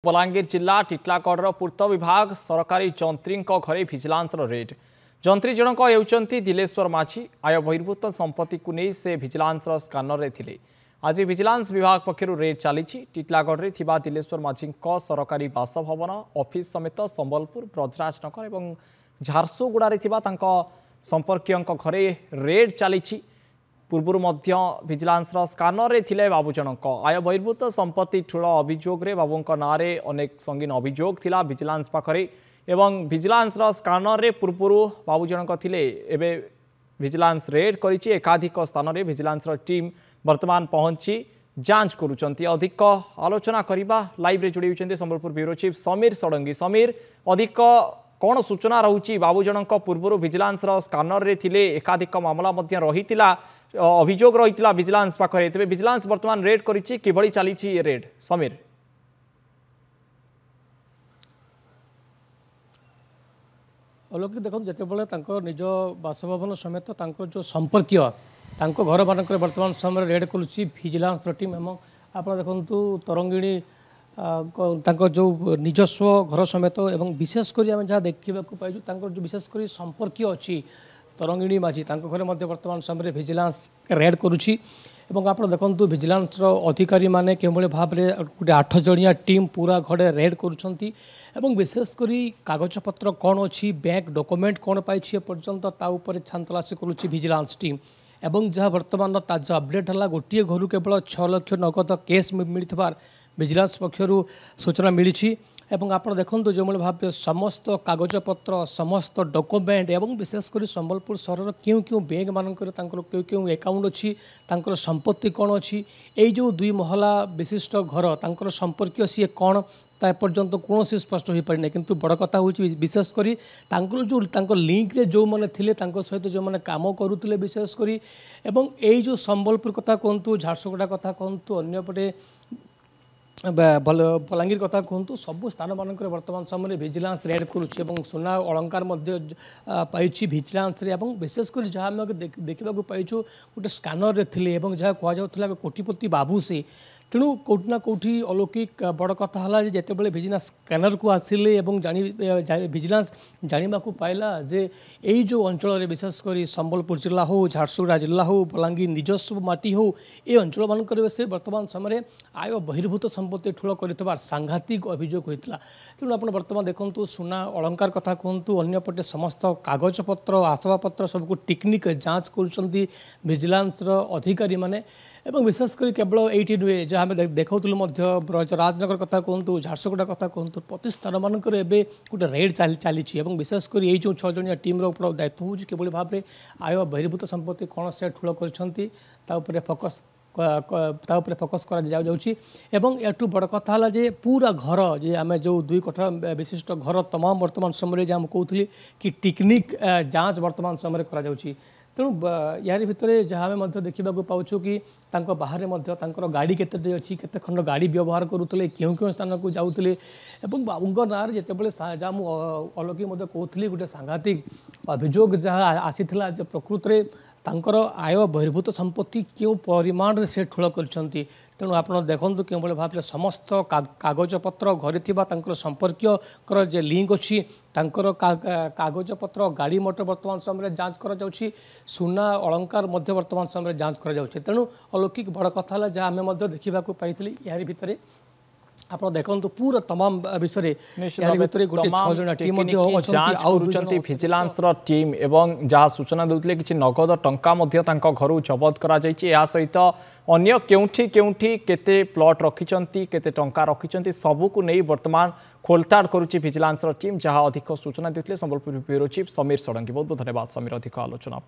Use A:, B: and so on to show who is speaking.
A: बलांगीर जिला टिटलागढ़ पूर्त विभाग सरकारी जंत्री घरे भिजिलांस रेड। जंत्री जनक होउचंती दिलेश्वर माझी। आय बहिर्भूत संपत्ति को नहीं से भिजिलांस स्कानर रे थिले। आज भिजिलांस विभाग पक्षर रेड चली। टिटलागढ़ रे थिबा दिलेश्वर माझी सरकारी बासभवन ऑफिस समेत संबलपुर ब्रजराजनगर और झारसुगुड़ा संपर्कीय घरे रेड चली। पूर्व भिजिलांस स्कानर रे थिले बाबू जनक। आय बहिर्भूत संपत्ति ठूल अभियोग रे बाबू ना अनेक संगीन अभियोग थिला भिजिलांस पाखरे एवं भिजिलांस स्कानर रे पूर्व बाबू जनक थिले। एबे भिजिलांस रेड करिछि। एकाधिक स्थान रे भिजिलांस टीम वर्तमान पहुंची जांच करुचंती। अधिक आलोचना करिबा लाइव रे जोड़ी होचंती संबलपुर ब्यूरो चीफ समीर षडंगी। समीर, अधिक कौन सूचना रहुछि? बाबू जनक पूर्व भिजिलांस स्कानर रे थिले। एकाधिक मामला मध्य रहितिला, अभियोग रही भिजिलांस पाखरे। तेज भिजिलांस वर्तमान रेड करिछि। किभଳି चलीछि ये रेड? समीर,
B: अलौकिक देखो जिते निज बासभवन समेत जो संपर्कीय घर मानक वर्तमान समय रेड करुच्ची भिजिलांस टीम। आप देखु तरंगिणी जो निजस्व घर समेत एवं विशेषकर आम जहाँ देखा पाई जो विशेषकर संपर्कीय अच्छी तरंगिणी माझी घरे वर्तमान समय भिजिलांस रेड करुच्ची। आप देखु भिजिलांस अधिकारी माने केवल भाव में गोटे 8 जणिया टीम पूरा घरे रेड करुँच। विशेषकर कागजपत्र कौन अच्छी बैंक डॉक्यूमेंट कौन पाई पर्यंत ताऊपर छानतलासी करुच्ची भिजिलांस टीम। एवं जहाँ वर्तमान ताजा अपडेट है गोटे घर केवल 6 लाख नगद केस मिलथिबार भिजिलांस पक्षर सूचना मिली। एवं आप देखो जो भाव समस्त कागजपत्र समस्त डॉक्यूमेंट एवं विशेषकर संबलपुर सहर क्यों क्यों बैंक मानक क्यों क्यों अकाउंट अच्छी संपत्ति कौन अच्छी यही जो 2 महला विशिष्ट घर तांकर संपर्कीय सी कौन ता पर्यंत कौन स्पष्ट हो पारिना। किंतु बड़ कथा हूँ विशेषकर जो लिंक रे जो मैंने थे सहित जो मैंने काम करुले विशेषकर एवं यही जो संबलपुर कथा कहतु झारसुगुड़ा कथा कहतु अन्यपटे बलांगीर कथा कहतु सबू स्थान मानक वर्तमान समय भिजिलांस रेड करुच्ची। सुना अलंकार पाई भिजिलांस विशेषकर जहाँ आम देखा पाई गोटे स्कानर रे थिले जहाँ कहला कोटिपति बाबू से। तेणु कौटि ना कौटि अलौकिक बड़ कथा है जितेबाला भिजिलांस स्कानर को आसिले भिजिलांस जाना पाइला जे यही जो अंचल विशेषकर संबलपुर जिला हो झारसुगुड़ा जिला हो बलांगीर निजस्व माटी हो ये अंचल मानक से वर्तमान समय आय बहिर्भूत संपत्ति ठूल कर सांघातिक अभियोग होता। तेणु आप वर्तमान देखु सुना अलंकार कथा कहतु अन्यपटे समस्त कागजपत्र आसबाबपत्र सबको टेक्निक जांच कर भिजिलांस अधिकारी माने। एवं विशेषकर केवल ये नुहे जहाँ देखा ब्रजराजनगर कथा कहतु झारसुगुड़ा कथा कहतु प्रति स्थान मानक गोटे रेड चली। विशेषकर यही जो 6 जणिया टीम दायित्व हो किभଳି भाव में आय बहिर्भूत संपत्ति कौन से ठूल कर फोकस कर बड़ कथा है पूरा घर जे आम जो 2 कोठा विशिष्ट घर तमाम वर्तमान समय जहाँ कहते कि टेक्निक जांच वर्तमान समय करा। तेणु यार भितर जहाँ आम देखा पाऊँ कि बाहर गाड़ी केते अच्छी केते खंड गाड़ी व्यवहार करुले क्यों क्यों स्थान को जाऊे बाबू ना जितेबाला जहाँ मुझे अलौकिक कहती गोटे सांघातिक अभियोग जहाँ आसीला प्रकृत में आय बहिर्भूत संपत्ति क्यों परिमाण से ठूल कर। तेणु आप देखु क्यों भाव में समस्त कागजपत्र घरे संपर्कीय जे लिंक अच्छी कागजपत्र गाड़ी मोटर वर्तमान समय जांच कर सुना अलंकार वर्तमान समय जांच कर। तेणु अलौकिक बड़ कथा है जहाँ आम देखा पाई यार भितर आप देखो पूरा तमाम विषय गोटे 6 जणिया टीम
A: भिजिलांस टीम एवं जहाँ सूचना देते कि नगद टंका घर जबत करा सहित अन्य केउठी केउठी केते प्लॉट रखिंट केते टंका रखिंट सबको नहीं वर्तमान खोलताड़ करुच्ची भिजिलांस टीम। जहाँ अधिक सूचना देते संबलपुर ब्यूरो चीफ समीर षडंगी। बहुत बहुत धन्यवाद समीर अधिक आलोचना।